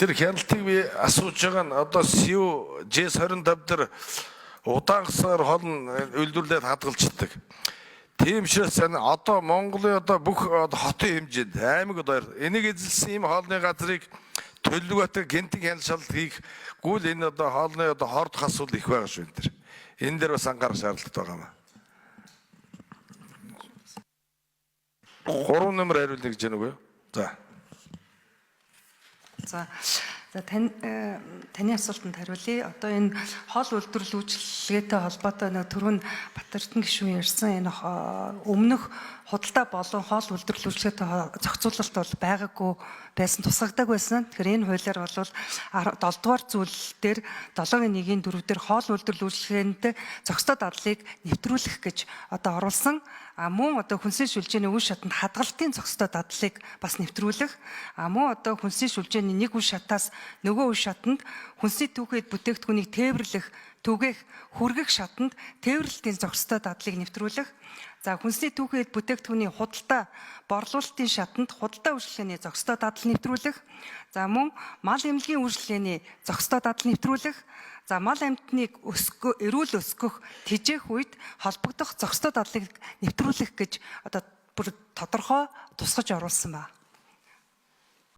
тэр хяналтыг би асууж байгаа нь одоо СУ J25 дээр удаангасаар холн үйлдвэрлээд хадгалждаг. Тийм учраас одоо Монголын одоо бүх хотын хэмжээнд аймаг даяар энийг эзэлсэн ийм хоолны газрыг төлөвлөгөөтэй гэнтэг хяналт хийх гүйл энэ одоо хоолны одоо хорд хасвал их байгаа шүү энэ. Энэ дээр бас анхаарах шаардлагатай байгаа юм. 3 нэмэр хариулна гэж байна уу? За таны асуултанд хариулъя. Одоо энэ хоол үйлдвэрлэл үйлчилгээтэй холбоотой нэг түрүүн Батэрдэн гишүүн ярьсан энэ өмнөх худалдаа болон хоол үйлдвэрлэл үйлчилгээтэй зохицуулалт бол байгаагүй байсан, тусгагдаг байсан. Тэгэхээр энэ хуулиар бол 7 дугаар зүйл дээр 7-1-ийн 4 дээр хоол үйлдвэрлэл үйлчилгээнд зохистой дадлыг нэвтрүүлэх гэж одоо оруулсан. Мөн одоо хүнсийн шүлжээний үе шатанд хадгалтын зохистой дадлыг бас нэвтрүүлэх. Мөн одоо хүнсийн шүлжээний нэг үе шатаас нөгөө үе шатанд хүнсний түүхэд бүтээгдэхүүнийг тээвэрлэх, түгээх, хүргэх шатанд тээвэрлэлтийн зохистой дадлыг нэвтрүүлэх. За хүнсний түүхэд бүтээгдэхүүний худалдаа, борлуулалтын шатанд худалдаа үйлчилгээний зохистой дадал нэвтрүүлэх. За мөн мал эмнэлгийн үйлчилгээний зохистой дадал нэвтрүүлэх. За мал амьтныг эрүүл өсгөх, тэжээх үед холбогдох зохистой дадлыг нэвтрүүлэх гэж одоо бүр тодорхой тусгаж оруулсан байна.